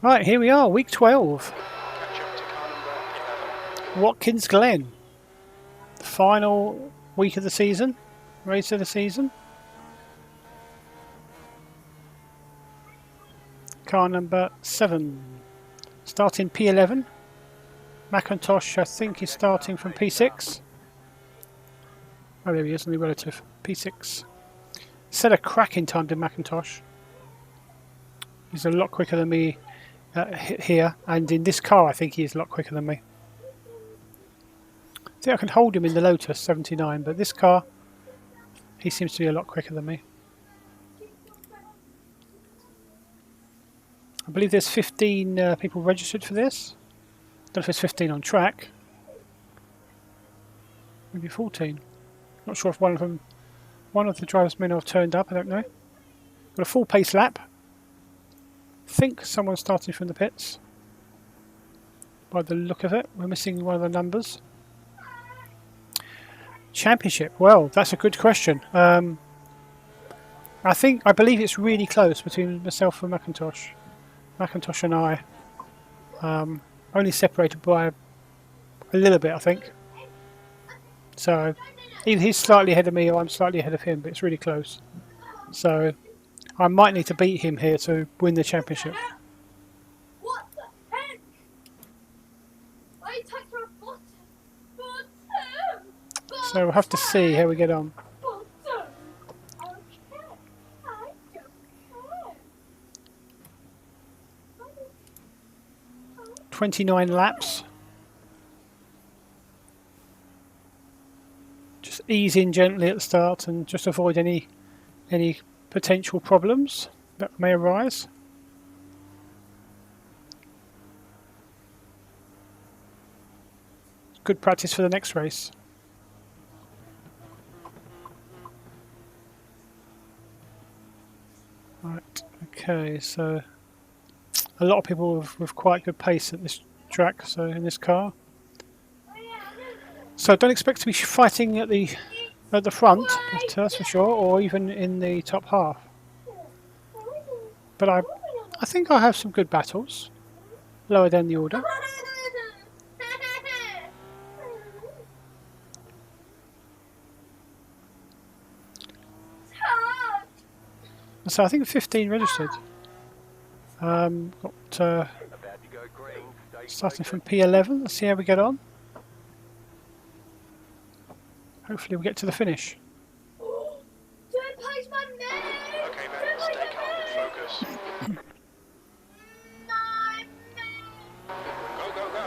Right, here we are, week 12. Watkins Glen. The final week of the season, race of the season. Car number 7. Starting P11. McIntosh, I think, is starting from P6. Oh, there he is, only relative. P6. Set a cracking time to McIntosh. He's a lot quicker than me here, and in this car I think he's a lot quicker than me. I think I can hold him in the Lotus 79, but this car, he seems to be a lot quicker than me. I believe there's 15 people registered for this. Don't know if it's 15 on track. Maybe 14. Not sure if one of the drivers may not have turned up, I don't know. Got a full pace lap. Think someone's starting from the pits. By the look of it, we're missing one of the numbers. Championship, well, that's a good question. I believe it's really close between myself and McIntosh. McIntosh and I. Only separated by a little bit, I think. So either he's slightly ahead of me or I'm slightly ahead of him, but it's really close. So I might need to beat him here to win the championship. What the heck? I touched my bottom. So we'll have to see how we get on. 29 laps. Just ease in gently at the start and just avoid any potential problems that may arise. Good practice for the next race. Right, okay, so a lot of people with quite good pace at this track, so in this car. So don't expect to be fighting at the front, that's for sure, or even in the top half. But I think I have some good battles lower down the order. So I think 15 registered. Got starting from P11. Let's see how we get on. Hopefully we'll get to the finish. Don't punch my name! Okay, man, stay calm and focus. Go, go, go!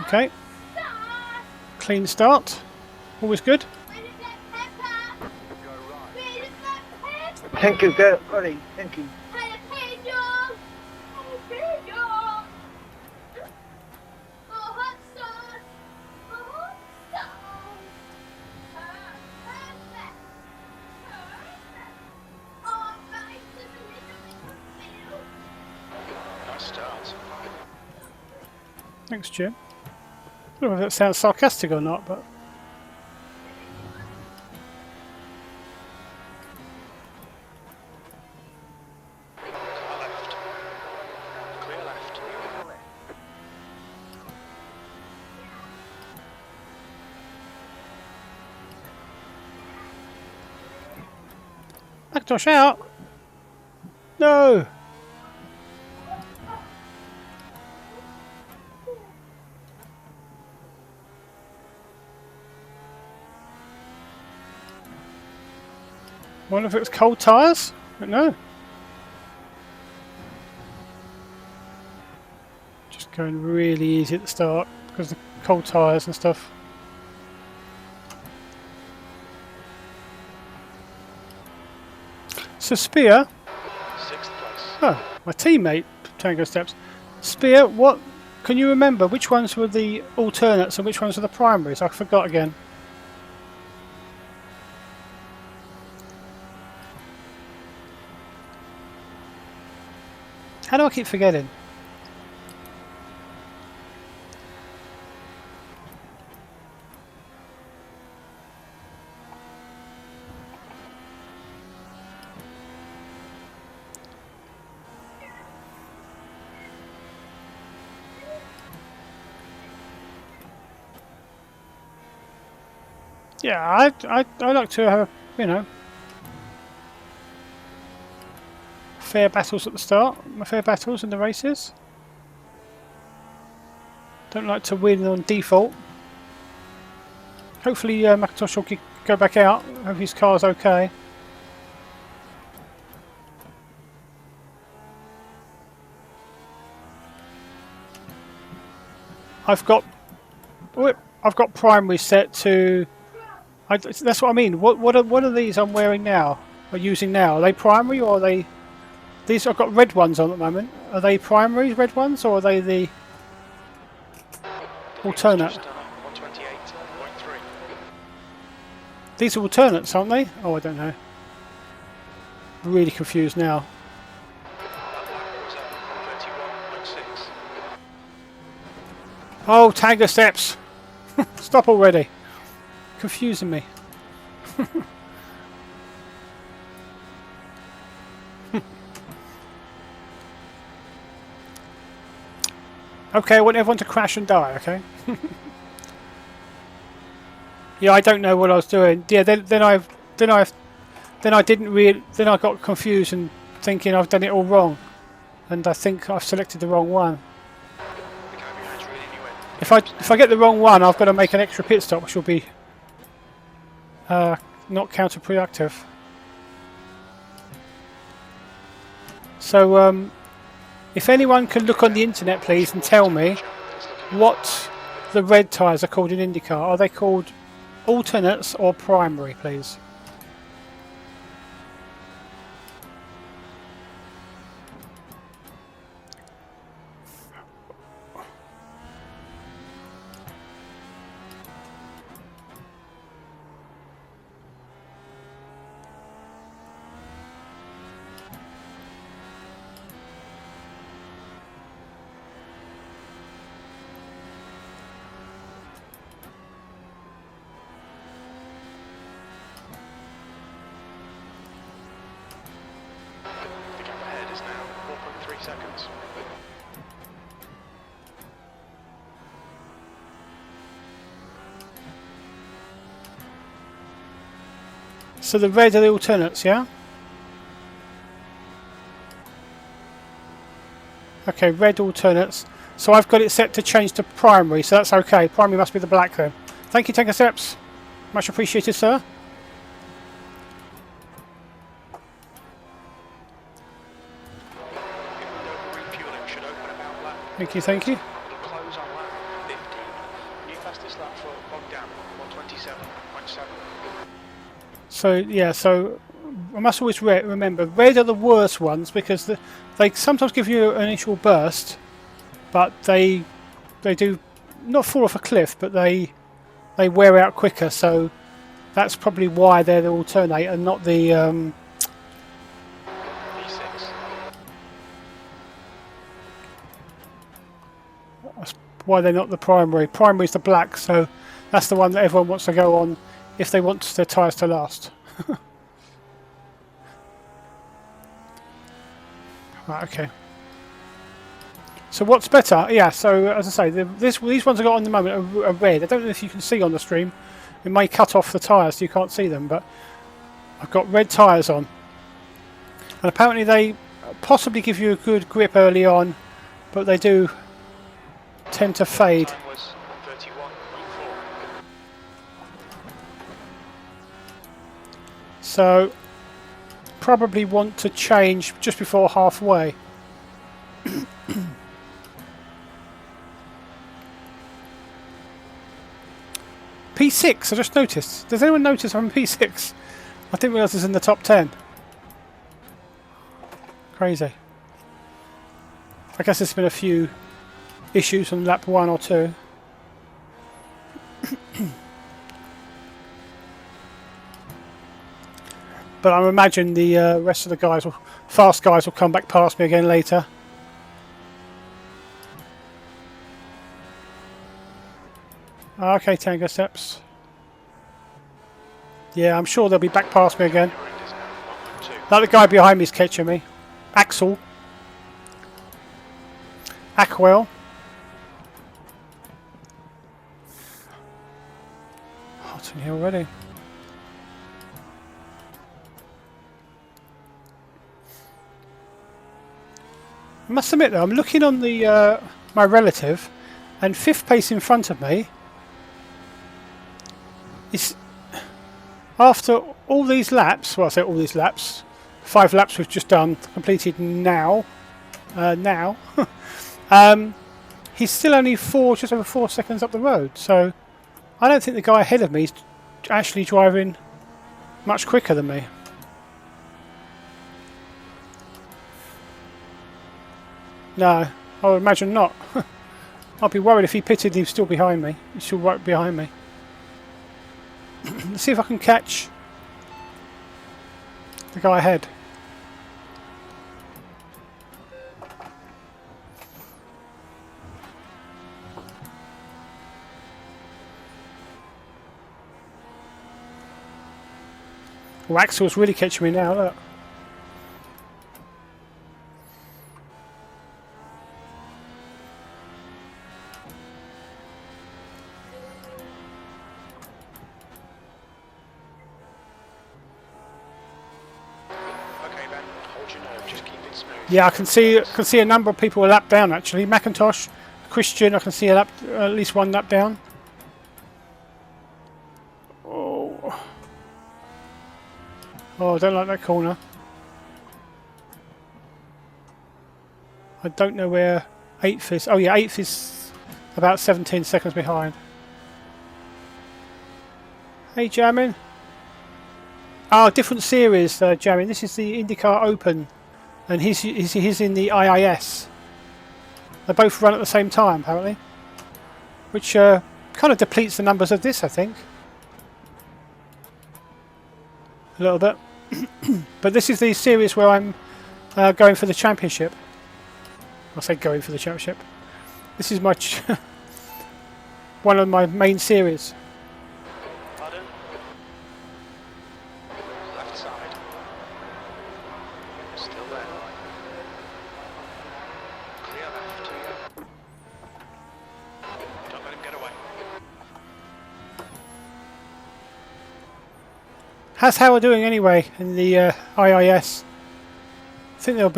Okay. Clean start. Always good. Thank you, girl. Sorry, thank you. Nice start. Thanks, Jim. I don't know if that sounds sarcastic or not, but Car left. Clear left. McIntosh out. No. Wonder if it was cold tyres? I don't know. Just going really easy at the start because of the cold tyres and stuff. So Spear, 6th place. oh, my teammate, Tango Steps. Spear, what can you remember? Which ones were the alternates and which ones were the primaries? I forgot again. How do I keep forgetting? Yeah, I like to have, you know, fair battles at the start, fair battles in the races. Don't like to win on default. Hopefully McIntosh will go back out. Hope his car's okay. I've got primary set to. That's what I mean. What are these I'm wearing now? Or using now? Are they primary or are they? These I've got red ones on at the moment. Are they primary red ones or are they the alternate? 128.3. These are alternates, aren't they? Oh, I don't know. I'm really confused now. That was 31.6. Oh, Tango steps! Stop already. Confusing me. Okay, I want everyone to crash and die, okay? Yeah, I don't know what I was doing. Yeah, then I got confused and thinking I've done it all wrong. And I think I've selected the wrong one. The cabin has really went. If I get the wrong one, I've got to make an extra pit stop, which will be not counterproductive. So if anyone can look on the internet, please, and tell me what the red tyres are called in IndyCar. Are they called alternates or primary, please? The gap ahead is now 4.3 seconds. So the red are the alternates, yeah? Okay, red alternates. So I've got it set to change to primary, so that's okay. Primary must be the black then. Thank you, Tanker Steps. Much appreciated, sir. Refueling should open about lap. Thank you, thank you. It'll close on lap 15. New fastest lap for Bogdan, 127.7. So yeah, so I must always remember red are the worst ones because they sometimes give you an initial burst, but they do not fall off a cliff, but they wear out quicker. So that's probably why they're the alternate and not the E6. that's why they're not the primary. Primary is the black, so that's the one that everyone wants to go on if they want their tyres to last. Right, okay. So what's better? Yeah, so as I say, these ones I got on the moment are red. I don't know if you can see on the stream. It may cut off the tyres so you can't see them, but I've got red tyres on. And apparently they possibly give you a good grip early on, but they do tend to fade. Time was 31.4. So probably want to change just before halfway. P6, I just noticed. Does anyone notice I'm P6? I didn't realise it's in the top 10. Crazy. I guess there's been a few issues on lap 1 or 2. But I imagine the rest of the guys, fast guys, will come back past me again later. Okay, Tango Steps. Yeah, I'm sure they'll be back past me again. Behind is now 1.2. Like the guy behind me is catching me. Axel. Ackwell. Hot in here already. I must admit though, I'm looking on the my relative, and fifth place in front of me is, after all these laps, well I say all these laps, 5 laps we've just done, completed now, he's still only just over 4 seconds up the road, so I don't think the guy ahead of me is actually driving much quicker than me. No, I would imagine not. I'd be worried if he pitted and he was still behind me. He's still right behind me. Let's see if I can catch the guy ahead. Oh, Axel's really catching me now, look. Okay, Ben, hold your nerve, just keep it smooth. Yeah, I can see a number of people a lap down actually. McIntosh, Christian, I can see at least 1 lap down. Oh, I don't like that corner. I don't know where 8th is. Oh yeah, 8th is about 17 seconds behind. Hey, Jamin. Oh, different series, Jamin. This is the IndyCar Open, and he's in the IIS. They both run at the same time, apparently, which kind of depletes the numbers of this, I think, a little bit. But this is the series where I'm going for the championship. I say going for the championship. This is my one of my main series. Pardon? Left side. Still there. Clear left. Don't let him get away. How's Howard doing anyway in the IIS? I think they'll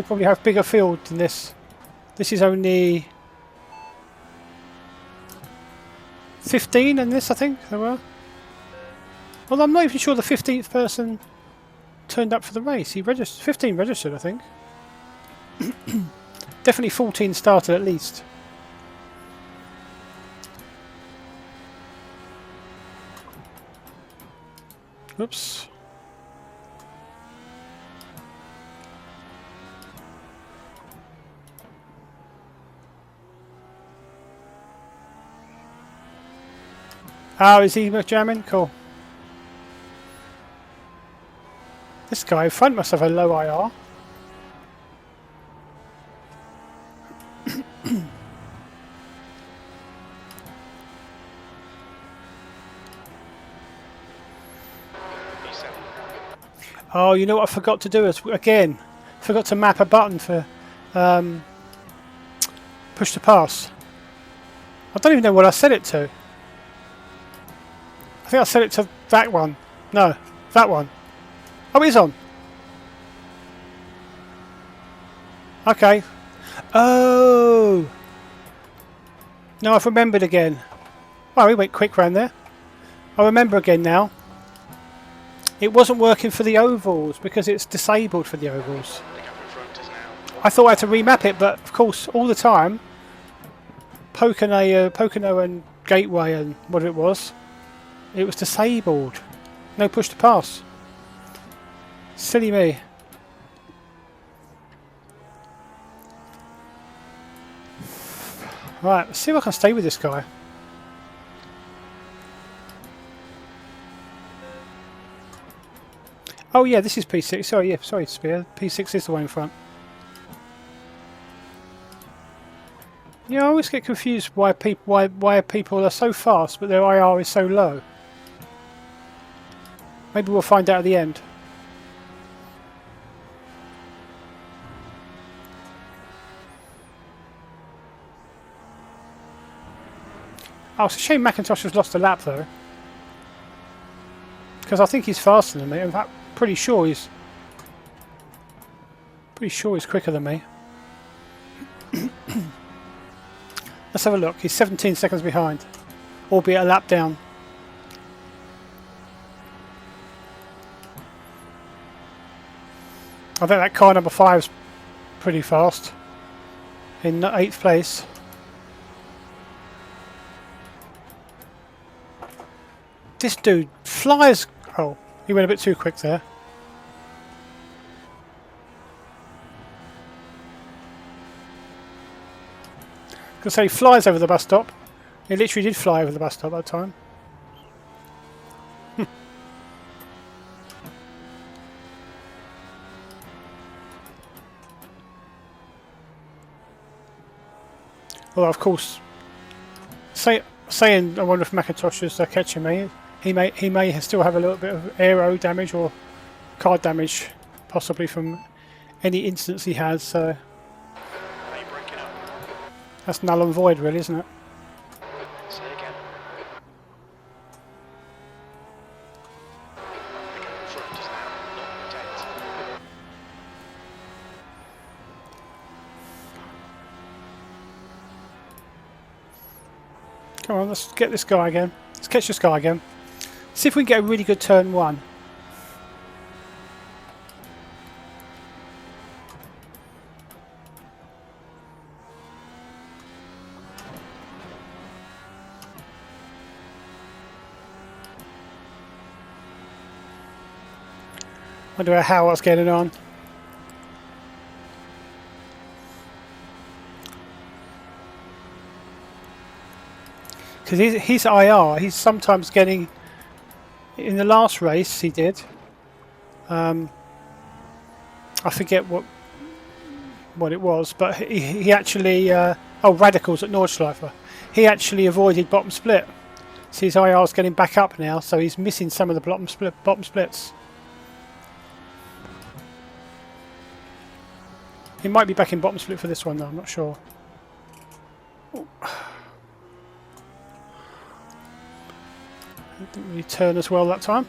probably have bigger field than this. This is only 15 in this, I think there were. Well, I'm not even sure the 15th person turned up for the race. He registered, 15 registered, I think. Definitely 14 started at least. Oops. Oh, is he jamming? Cool. This guy in front must have a low IR. Oh, you know what I forgot to do is, again, forgot to map a button for push to pass. I don't even know what I set it to. I think I set it to that one. No, that one. Oh, it is on. Okay. Oh. No, I've remembered again. Oh, we went quick round there. I remember again now. It wasn't working for the ovals because it's disabled for the ovals. I thought I had to remap it, but of course, all the time, Pocono and Gateway and what it was disabled. No push to pass. Silly me. Right, let's see if I can stay with this guy. Oh yeah, this is P6. Sorry, yeah, sorry, Spear. P6 is the one in front. Yeah, I always get confused why people are so fast but their IR is so low. Maybe we'll find out at the end. Oh, it's a shame McIntosh has lost a lap though. Because I think he's faster than me. In fact, pretty sure he's quicker than me. Let's have a look. He's 17 seconds behind, albeit a lap down. I think that car number 5's pretty fast. In 8th place. This dude flies. Oh, he went a bit too quick there. Because he flies over the bus stop. He literally did fly over the bus stop that time. Well, of course, saying I wonder if McIntosh is catching me. He may still have a little bit of aero damage or car damage, possibly from any instance he has. So Are you breaking up? that's null and void, really, isn't it? Say again. The gap in front is now 0.8. Come on, let's get this guy again. Let's catch this guy again. See if we can get a really good turn 1. Wonder how what's getting on. Because his IR, he's sometimes getting. In the last race he did. I forget what it was, but he actually. Radicals at Nordschleife. He actually avoided bottom split. So his IR is getting back up now, so he's missing some of the bottom splits. He might be back in bottom split for this one though, I'm not sure. Didn't really turn as well that time.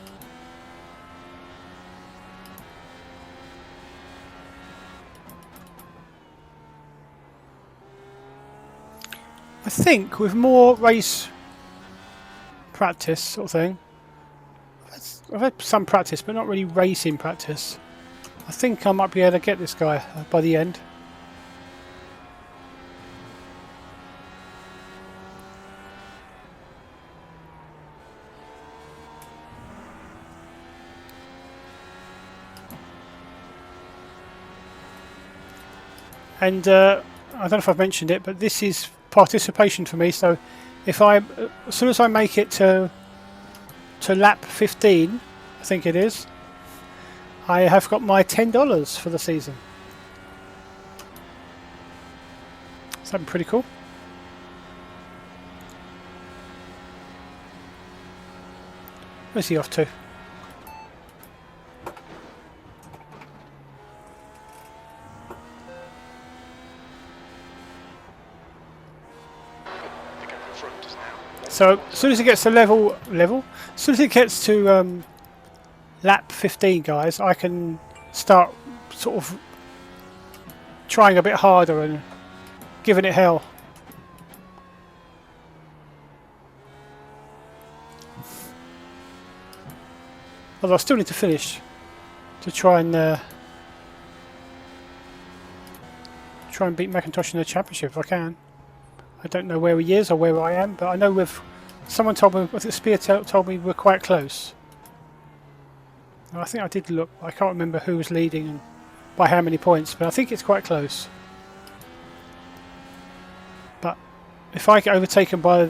I think with more race practice sort of thing, I've had some practice but not really racing practice. I think I might be able to get this guy by the end. And I don't know if I've mentioned it, but this is participation for me. So if as soon as I make it to lap 15, I think it is, I have got my $10 for the season. Something pretty cool. Where's he off to? So as soon as it gets to level, as soon as it gets to lap 15, guys, I can start sort of trying a bit harder and giving it hell. Although I still need to finish to try and beat McIntosh in the championship if I can. I don't know where he is or where I am, but I know someone told me, with the Spear told me we're quite close. I think I did look. I can't remember who was leading and by how many points, but I think it's quite close. But if I get overtaken by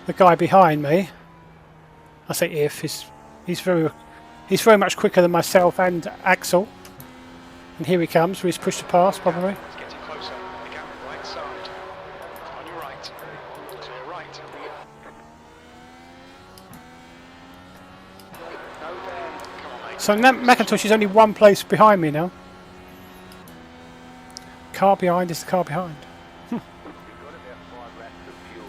the guy behind me, I say if he's very much quicker than myself and Axel, and here he comes. He's pushed the pass probably. It's getting closer. The gap right side. So now McIntosh is only one place behind me now. Car behind is the car behind. You've got about 5 laps of fuel.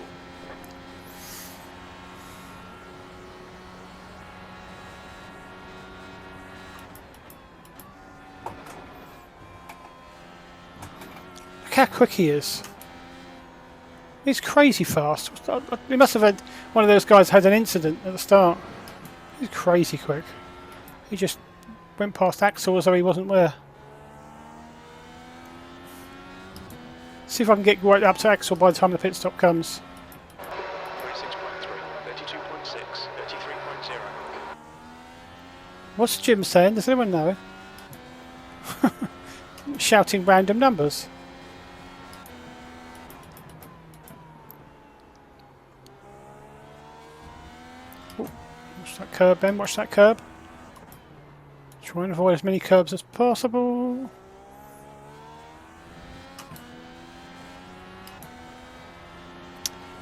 Look how quick he is. He's crazy fast. He must have had one of those guys had an incident at the start. He's crazy quick. He just went past Axel as though he wasn't there. See if I can get right up to Axel by the time the pit stop comes. 36.3, 32.6, 33.0. What's Jim saying? Does anyone know? Shouting random numbers. Ooh, watch that curb, Ben. Watch that curb. Try and avoid as many curbs as possible.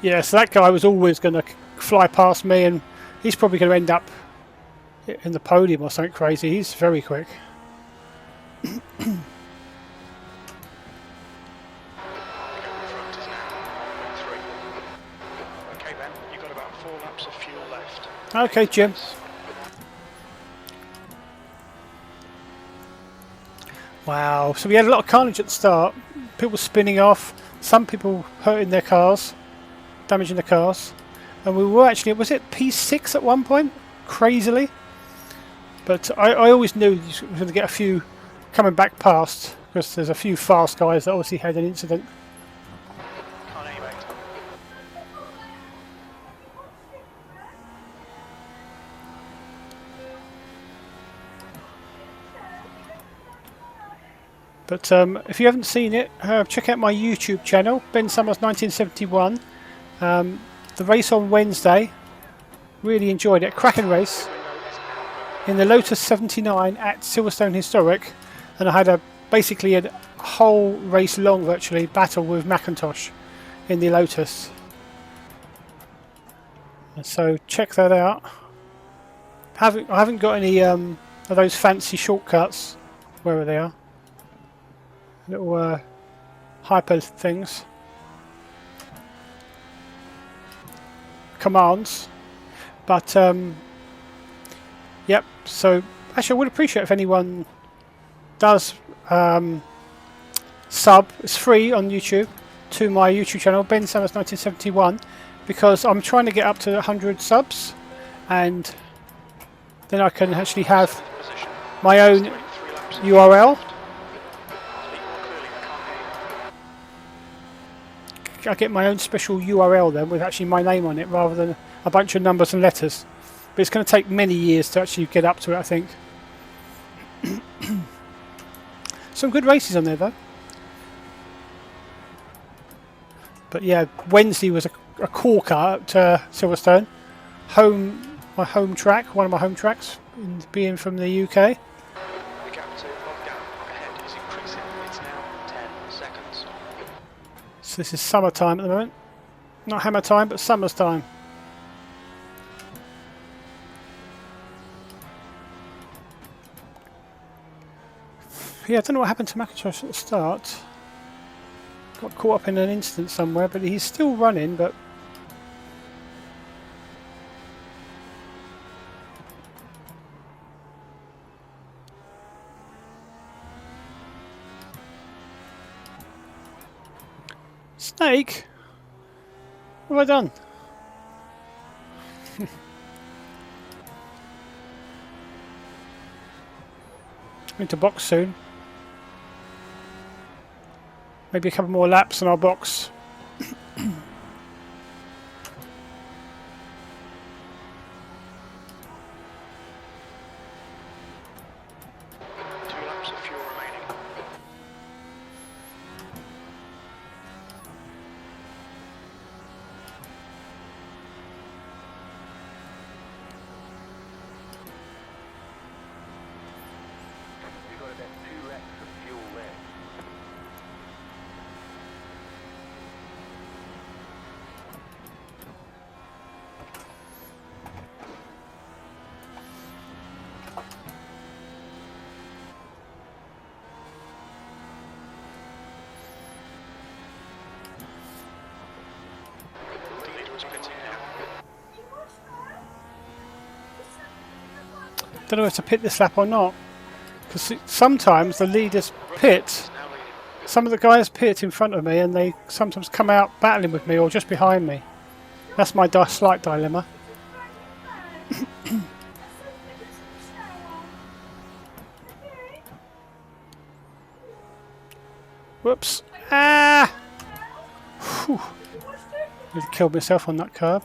Yeah, so that guy was always going to fly past me, and he's probably going to end up in the podium or something crazy. He's very quick. Front is now 1.3. Okay, Ben, you've got about 4 laps of fuel left. Okay, Jim. Wow, so we had a lot of carnage at the start. People spinning off, some people hurting their cars, damaging the cars. And we were actually, was it P6 at one point? Crazily. But I always knew you were going to get a few coming back past, because there's a few fast guys that obviously had an incident. Can't aim it. But if you haven't seen it, check out my YouTube channel, Ben Summers 1971. The race on Wednesday, really enjoyed it. Cracking race in the Lotus 79 at Silverstone Historic, and I had basically a whole race long virtually battle with McIntosh in the Lotus. And so check that out. I haven't got any of those fancy shortcuts, wherever they are. Little hyper things. Commands. But, yep, so actually I would appreciate if anyone does sub. It's free on YouTube to my YouTube channel, Ben Summers 1971, because I'm trying to get up to 100 subs, and then I can actually have Position. my own 3 laps of URL. Speak more clearly, I can't hear you. I get my own special URL then with actually my name on it rather than a bunch of numbers and letters. But it's going to take many years to actually get up to it, I think. Some good races on there though. But yeah, Wednesday was a corker at Silverstone. My home track, one of my home tracks, being from the UK. The gap to lockdown ahead is increasing. It's now 10 seconds. So this is summertime at the moment. Not hammer time, but summer's time. Yeah, I don't know what happened to McIntosh at the start. Got caught up in an incident somewhere, but he's still running, but... Snake? What have I done? Into box soon. Maybe a couple more laps and I'll box. 2 laps of fuel remaining. You've got about 2 laps of fuel left. don't know if to pit this lap or not. Because sometimes the leaders pit. Now leading. Some of the guys pit in front of me and they sometimes come out battling with me or just behind me. That's my slight dilemma. Whoops. Ah! Whew. Nearly killed myself on that curb.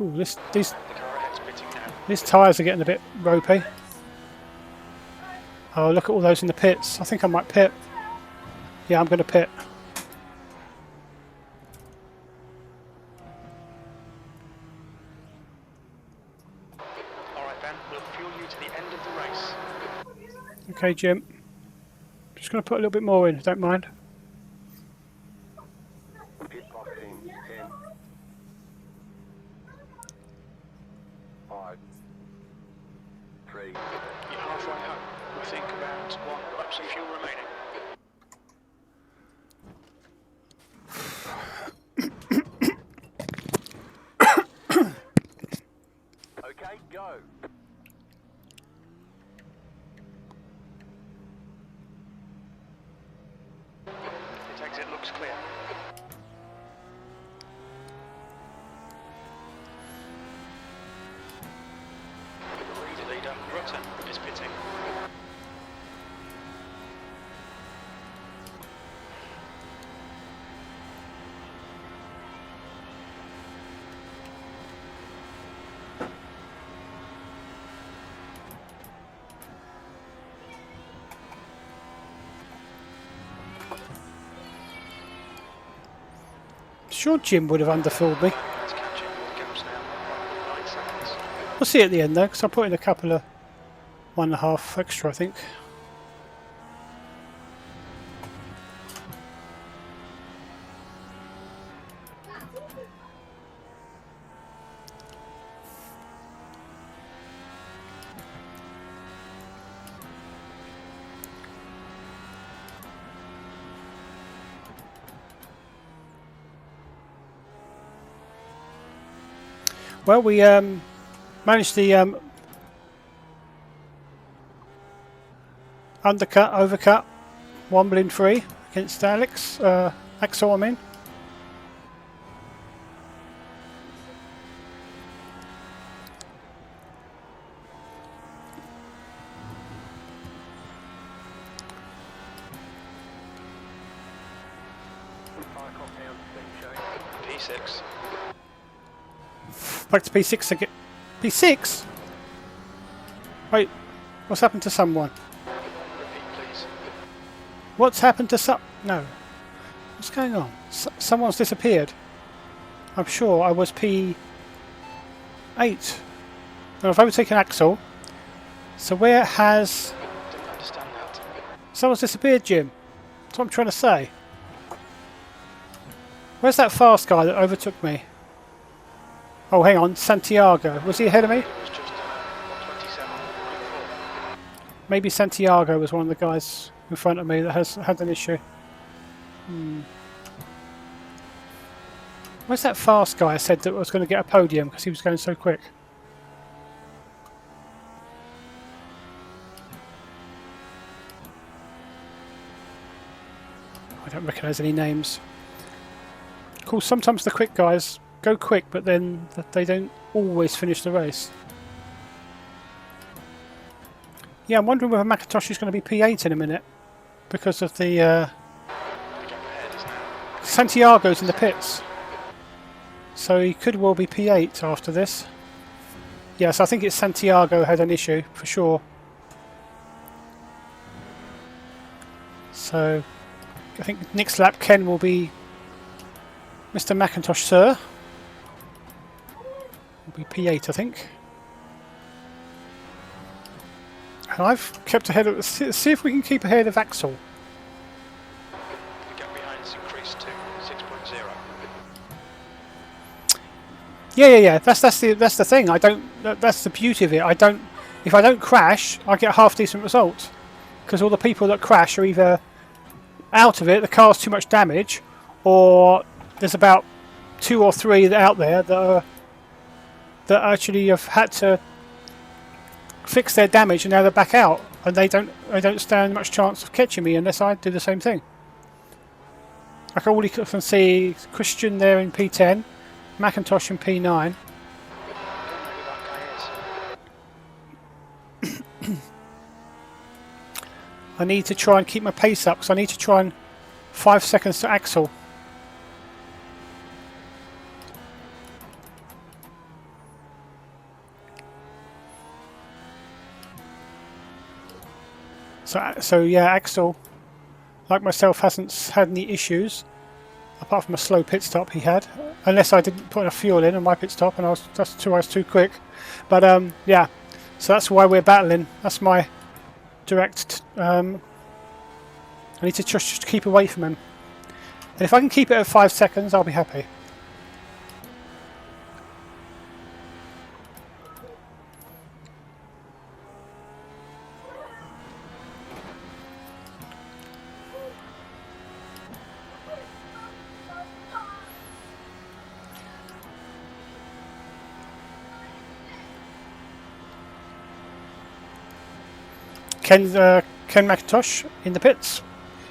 Ooh, these The car ahead's pitting now. tyres are getting a bit ropey. Oh, look at all those in the pits. I think I might pit. Yeah, I'm going to pit. Alright Ben, we'll fuel you to the end of the race. Okay, Jim. Just going to put a little bit more in, if you don't mind. Pit box in 10, 5, 3, You're halfway home. We think about 1 laps of fuel remaining. okay, go. Pit exit looks clear. The leader, Rutten, is pitting. Sure Jim would have underfilled me. It's catching all gaps now. 9 seconds. We'll see at the end though, because I put in a couple of 1.5 extra, I think. Well, we managed the undercut, overcut, wobbling free against Axel, I mean. Tyre compound's been shown. P6. Back to P6 again. P6? Wait, what's happened to someone? Repeat please. What's happened to No. What's going on? Someone's disappeared. I'm sure I was P8. Now I've overtaken Axel. So where has... Didn't understand that. Someone's disappeared, Jim. That's what I'm trying to say. Where's that fast guy that overtook me? Oh, hang on. Santiago. Was he ahead of me? It was just 127.4. Maybe Santiago was one of the guys in front of me that has had an issue. Where's that fast guy I said that was going to get a podium because he was going so quick? I don't recognise any names. Of course, sometimes the quick guys go quick, but then they don't always finish the race. Yeah, I'm wondering whether McIntosh is going to be P8 in a minute because of the The gap ahead is now. Santiago's in the pits, so he could well be P8 after this. Yes, I think it's Santiago had an issue for sure. So I think next lap Ken will be Mr. McIntosh, sir. Will be P8, I think. And I've kept ahead of. See if we can keep ahead of Axel. The gap behind has increased to 6.0. Yeah. That's the thing. I don't. That's the beauty of it. I don't. If I don't crash, I get a half decent result. Because all the people that crash are either out of it, the car's too much damage, or there's about 2 or 3 out there that actually have had to fixed their damage and now they're back out, and they don't stand much chance of catching me unless I do the same thing. I can already can see Christian there in P10, McIntosh in P9. I don't know who that guy is. I need to try and keep my pace up because I need to try and 5 seconds to Axel. So yeah, Axel, like myself, hasn't had any issues apart from a slow pit stop he had, unless I didn't put enough fuel in on my pit stop and I was too quick. But yeah, so that's why we're battling. That's my direct. I need to just keep away from him, and if I can keep it at 5 seconds, I'll be happy. Ken McIntosh in the pits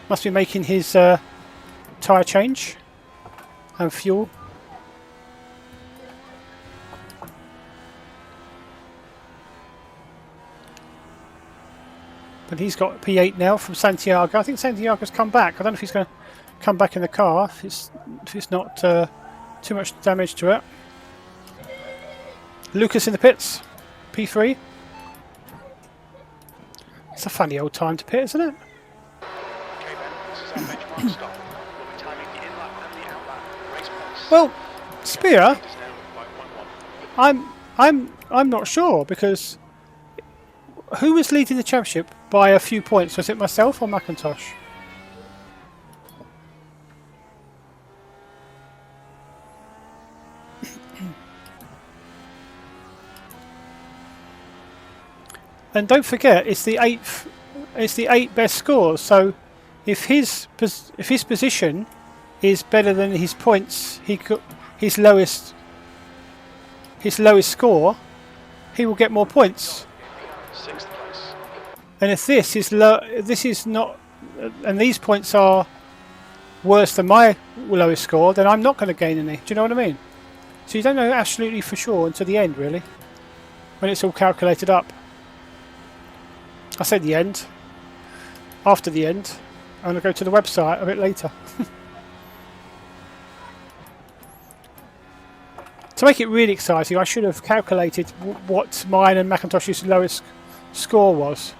must be making his tyre change and fuel. But he's got P8 now from Santiago. I think Santiago's come back. I don't know if he's going to come back in the car if it's not too much damage to it. Lucas in the pits, P3. It's a funny old time to pit, isn't it? Okay then, this is our benchmark stop. We'll be timing the in-lap and the out-lap race pace. Well, Spear, Lead is now by 1-1. I'm not sure, because who was leading the championship by a few points? Was it myself or McIntosh? And don't forget, it's the eight best scores. So if his position is better than his points, his lowest score, he will get more points. 6th place. And if this is not, and these points are worse than my lowest score, then I'm not going to gain any. Do you know what I mean? So you don't know absolutely for sure until the end, really, when it's all calculated up. I said the end. After the end, I'm going to go to the website a bit later. To make it really exciting, I should have calculated what mine and McIntosh's lowest score was.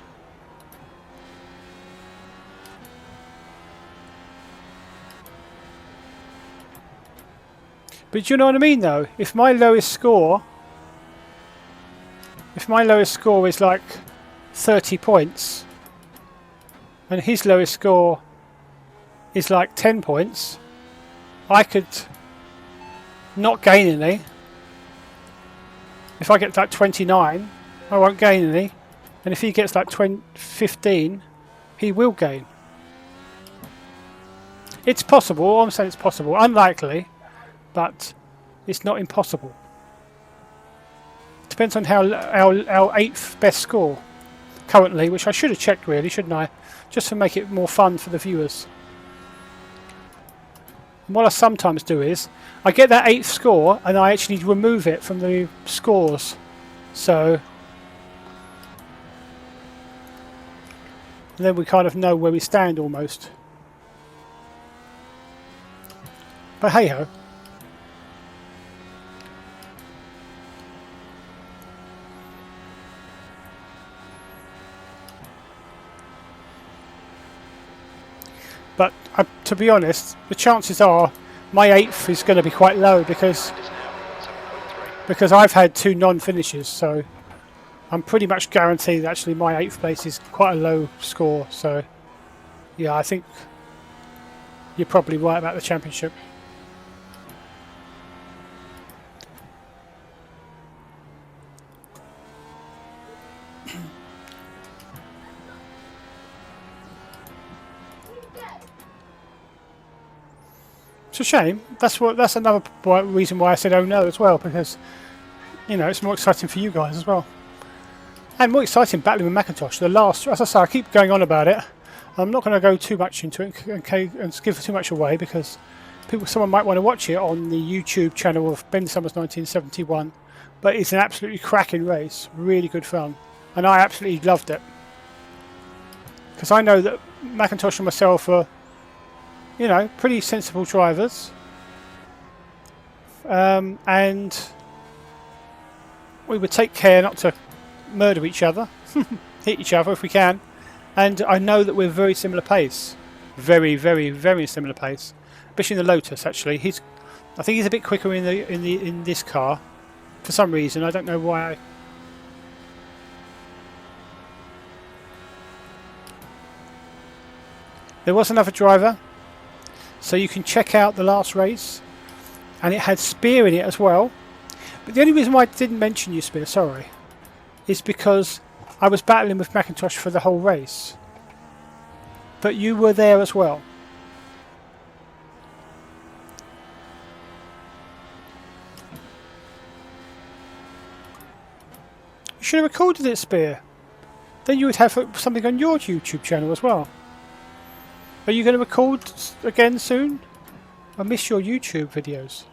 But do you know what I mean, though? If my lowest score is like 30 points and his lowest score is like 10 points, I could not gain any. If I get like 29, I won't gain any, and if he gets like 15, he will gain. It's possible. I'm saying it's possible. Unlikely, but it's not impossible. Depends on how our 8th best score currently, which I should have checked really, shouldn't I? Just to make it more fun for the viewers. And what I sometimes do is I get that 8th score and I actually remove it from the scores. So then we kind of know where we stand almost. But hey ho. But to be honest, the chances are my 8th is going to be quite low because I've had 2 non-finishes, so I'm pretty much guaranteed that actually my 8th place is quite a low score. So yeah, I think you're probably right about the championship. It's a shame. That's another reason why I said oh no as well, because you know it's more exciting for you guys as well. And more exciting battling with McIntosh. The last, as I say, I keep going on about it. I'm not going to go too much into it and give too much away because someone might want to watch it on the YouTube channel of Ben Summers 1971. But it's an absolutely cracking race, really good fun, and I absolutely loved it. Because I know that McIntosh and myself are, you know, pretty sensible drivers, and we would take care not to murder each other, hit each other if we can. And I know that we're very similar pace, very, very, very similar pace. Especially in the Lotus, actually. I think he's a bit quicker in this car, for some reason. I don't know why. There was another driver, so you can check out the last race, and it had Spear in it as well. But the only reason why I didn't mention you, Spear, sorry, is because I was battling with McIntosh for the whole race. But you were there as well. You should have recorded it, Spear. Then you would have something on your YouTube channel as well. Are you going to record again soon? I miss your YouTube videos.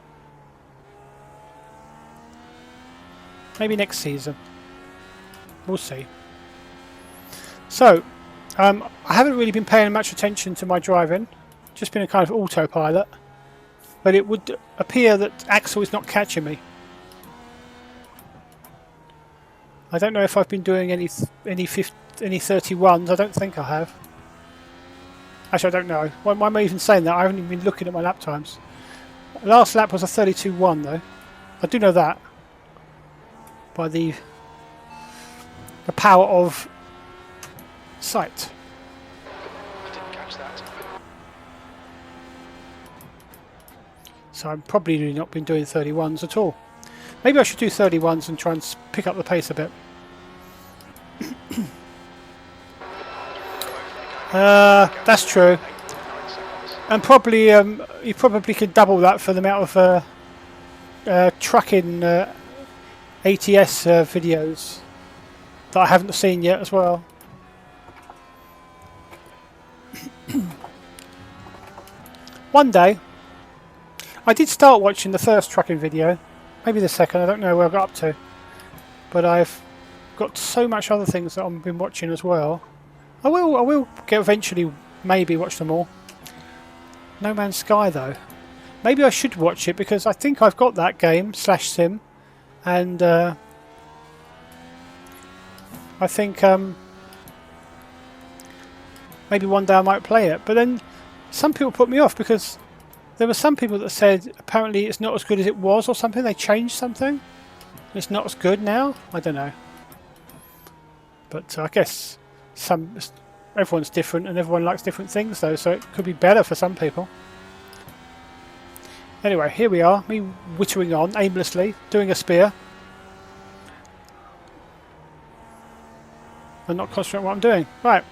Maybe next season. We'll see. So, I haven't really been paying much attention to my driving. Just been a kind of autopilot. But it would appear that Axel is not catching me. I don't know if I've been doing any 31s. I don't think I have. Actually, I don't know. Why am I even saying that? I haven't even been looking at my lap times. Last lap was a 32.1 though. I do know that. By the power of sight. I didn't catch that. So I'm probably not been doing 31s at all. Maybe I should do 31s and try and pick up the pace a bit. That's true. And probably you probably could double that for the amount of trucking ATS videos that I haven't seen yet as well. One day, I did start watching the first trucking video, maybe the second, I don't know where I got up to, but I've got so much other things that I've been watching as well. I will get eventually maybe watch them all. No Man's Sky though. Maybe I should watch it because I think I've got that game /sim, and I think maybe one day I might play it. But then some people put me off because there were some people that said apparently it's not as good as it was or something. They changed something. It's not as good now. I don't know. But I guess everyone's different and everyone likes different things though, so it could be better for some people. Anyway, here we are, me whittering on aimlessly, doing a spear. And not concentrating on what I'm doing. Right.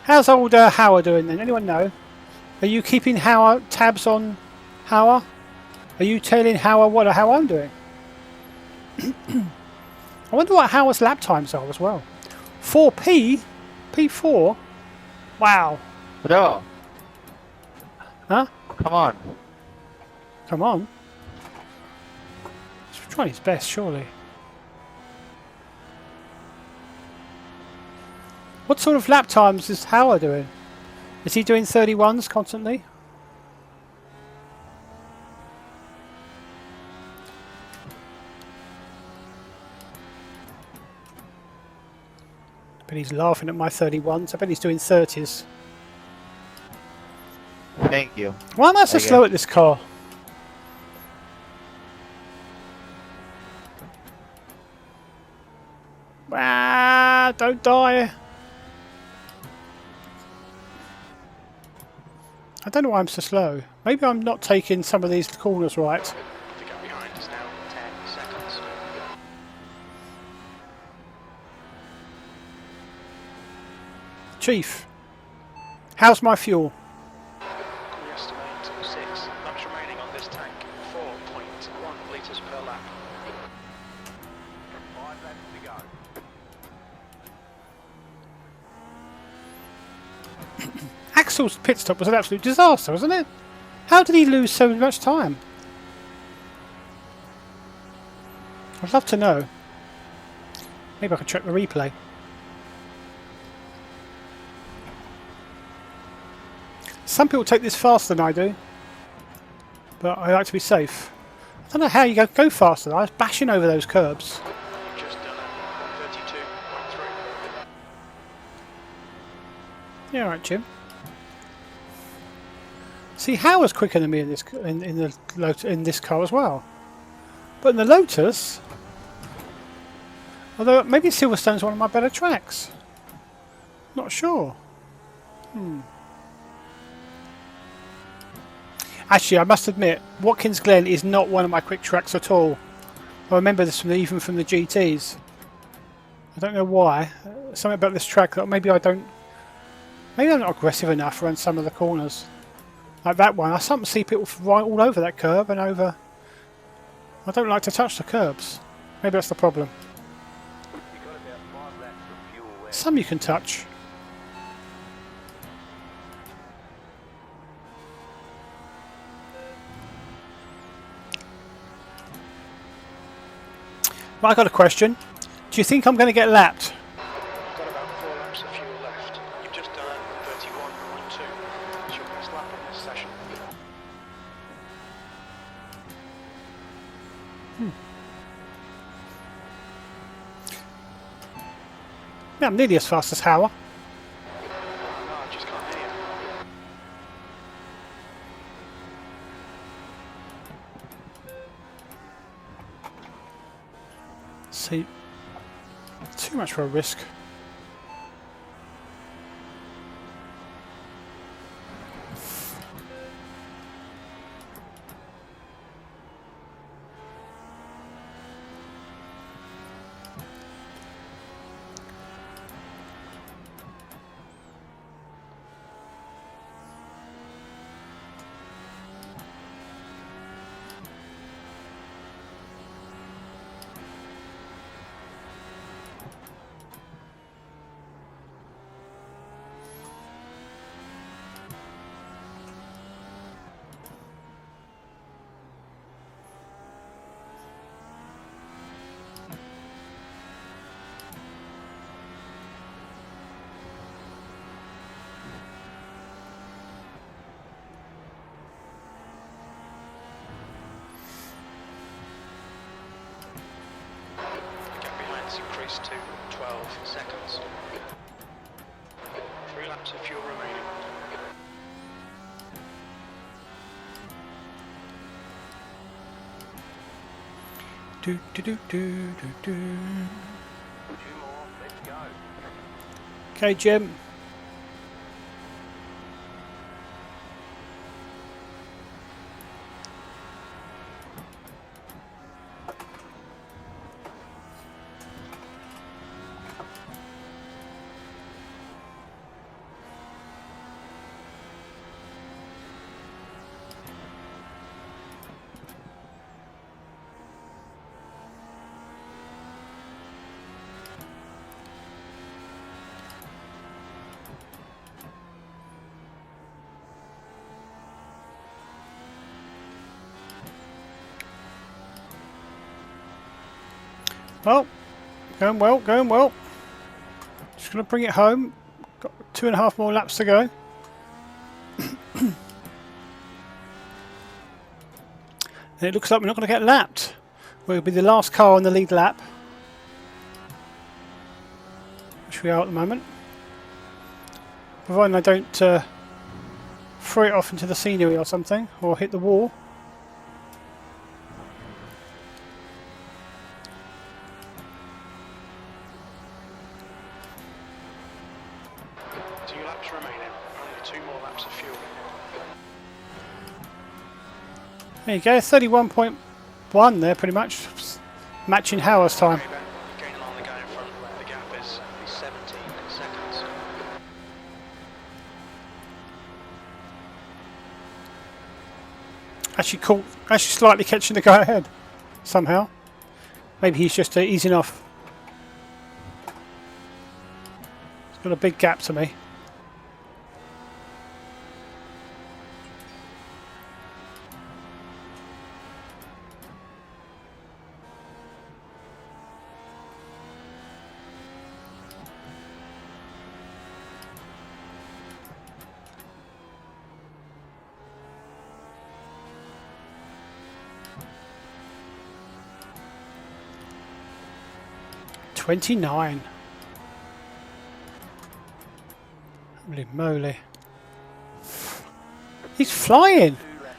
How's old Howard doing then? Anyone know? Are you keeping tabs on Howard? Are you telling Howard how I'm doing? I wonder what Howard's lap times are as well. 4P? P4? Wow. No. Huh? Come on. Come on. He's trying his best, surely. What sort of lap times is Howard doing? Is he doing 31s constantly? But he's laughing at my 31s. I bet he's doing 30s. Thank you. Why am I so slow at this car? Ah, don't die. I don't know why I'm so slow. Maybe I'm not taking some of these corners right. The gap behind is now 10 seconds. Chief, how's my fuel? We estimate 6 laps remaining on this tank. 4.1 litres per lap. 5 laps to go. Axel's pit stop was an absolute disaster, wasn't it? How did he lose so much time? I'd love to know. Maybe I could check the replay. Some people take this faster than I do, but I like to be safe. I don't know how you go faster. I was bashing over those curbs. You've just done it. 132.3. Yeah, all right, Jim. See, Howard's quicker than me in this car as well. But in the Lotus, although maybe Silverstone's one of my better tracks. Not sure. Actually, I must admit, Watkins Glen is not one of my quick tracks at all. I remember this even from the GTs. I don't know why. Something about this track that maybe I'm not aggressive enough around some of the corners. Like that one, I sometimes see people right all over that curb and over. I don't like to touch the curbs. Maybe that's the problem. You got about 5 laps of fuel left. Some you can touch. Right, I got a question. Do you think I'm going to get lapped? You've got about 4 laps of fuel left. You've just done 31.2. It's your best lap in this session. Yeah, I'm nearly as fast as Howard. No, I just can't hear you. See, too much for a risk. Increased to 12 seconds. 3 laps of fuel remaining. Do do do do do do. 2 more, let's go. Okay, Jim. Well, going well, going well. Just going to bring it home. Got 2.5 more laps to go. And it looks like we're not going to get lapped. We'll be the last car on the lead lap, which we are at the moment. Providing I don't throw it off into the scenery or something, or hit the wall. 2 laps remaining. Only 2 more laps of fuel. There you go, 31.1 there pretty much. Matching Howard's time. Gaining on the guy in front. The gap is 17 seconds. Actually slightly catching the guy ahead somehow. Maybe he's just easing off. He's got a big gap to me. $29. Holy moly. He's flying!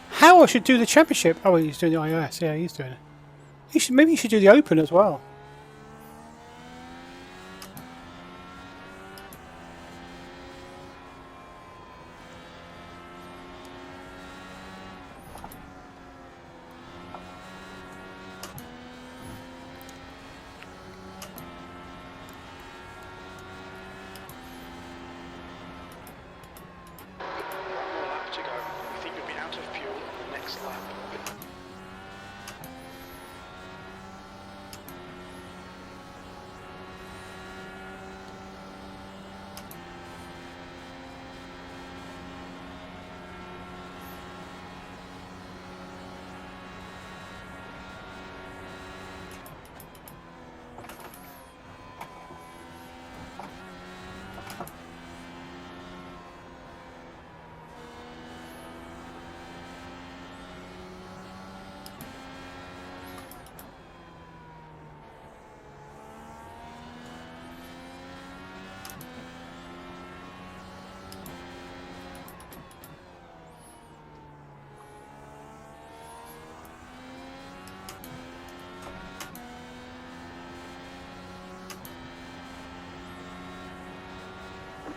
How I should do the championship? Oh, he's doing the iOS. Yeah, he's doing it. Maybe he should do the Open as well. To go. You think you'll be out of fuel on the next lap?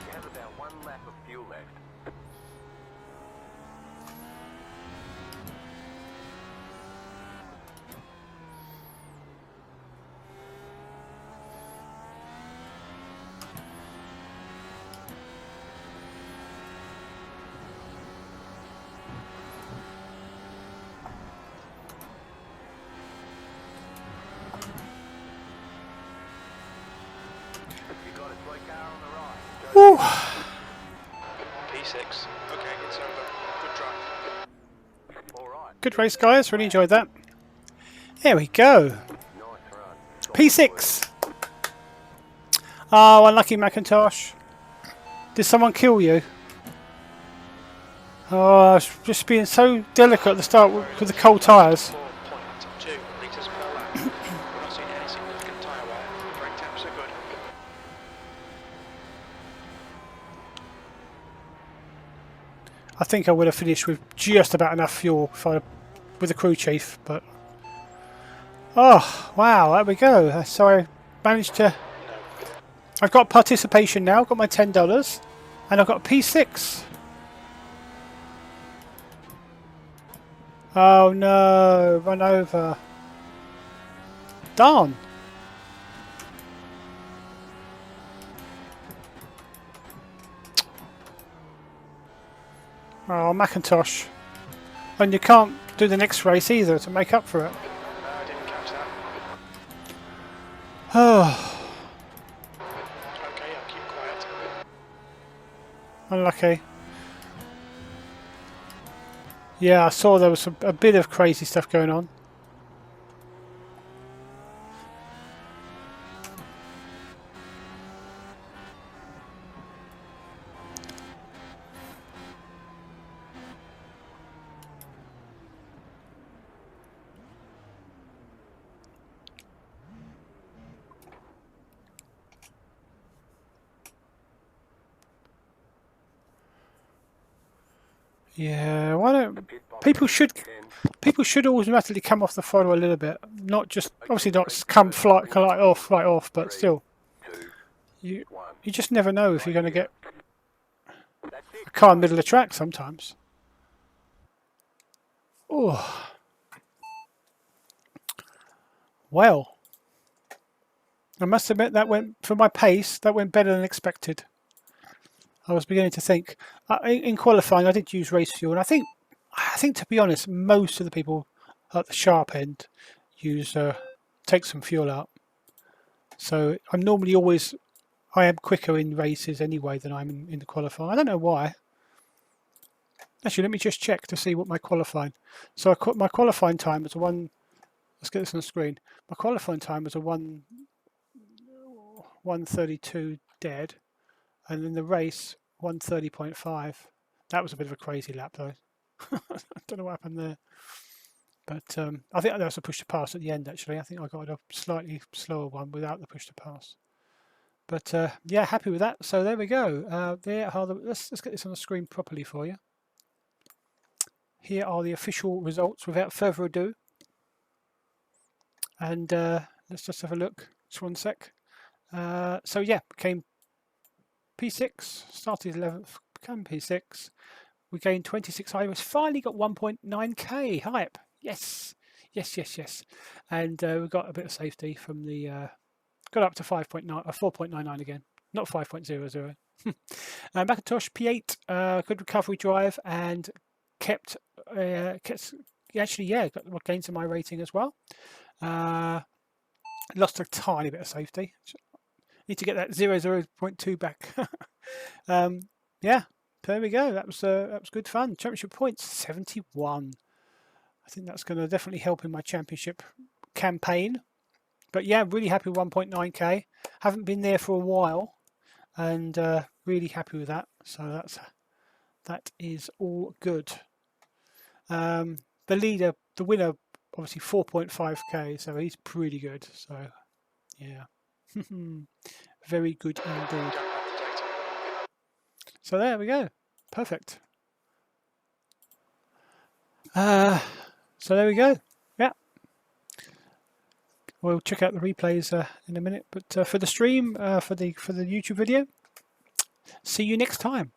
You have about 1 lap of fuel left. You got a toy car on the right. Woo. P6. Okay, it's over. Good drive. All right. Good race, guys. Really enjoyed that. There we go. Nice run. P6. Oh, unlucky McIntosh. Did someone kill you? Oh, I was just being so delicate at the start with the cold tyres. 4.2 litres per lap. We're not seeing any significant tyre wear. Brake temps are good. I think I would have finished with just about enough fuel if I, with the crew chief, but oh wow, there we go. So I managed to. I've got participation now. I've got my $10, and I've got a P6. Oh no! Run over. Darn. Oh, McIntosh. And you can't do the next race either to make up for it. I didn't catch that. Oh, Okay, I'll keep quiet. unlucky. Yeah, I saw there was a bit of crazy stuff going on. Yeah, why don't people should automatically come off the throttle a little bit, not just obviously not come fly off, but still, you just never know if you're going to get a car in the middle of the track sometimes. Oh, well, I must admit that went for my pace. That went better than expected. I was beginning to think in qualifying I did use race fuel, and I think I think, to be honest, most of the people at the sharp end use take some fuel out. So I'm normally always, I am quicker in races anyway than I'm in the qualifying. I don't know why. Actually, let me just check to see what my qualifying. So my qualifying time was a one. Let's get this on the screen. My qualifying time was a 1:32 dead, and in the race 1:30.5. That was a bit of a crazy lap though. I don't know what happened there, but I think that was a push to pass at the end. Actually, I think I got a slightly slower one without the push to pass. But yeah, happy with that. So there we go. There are let's get this on the screen properly for you. Here are the official results without further ado. And let's just have a look. Just one sec. So yeah, became P6, started 11th, became P6. We gained 26 hype. Finally got 1.9k hype. Yes, yes, yes, yes. And we got a bit of safety from the. Got up to 5.9, 4.99 again, not 5.00. McIntosh P8, good recovery drive, and kept actually, yeah, gained some my rating as well. Lost a tiny bit of safety. Need to get that 0.2 back. Yeah, there we go. That was good fun. Championship points 71. I think that's going to definitely help in my championship campaign. But yeah, really happy with 1.9k. Haven't been there for a while, and really happy with that. So that is all good. The winner, obviously 4.5k, so he's pretty good. So yeah, very good indeed. So there we go, perfect. So there we go. Yeah, we'll check out the replays in a minute. But for the stream, for the YouTube video, see you next time.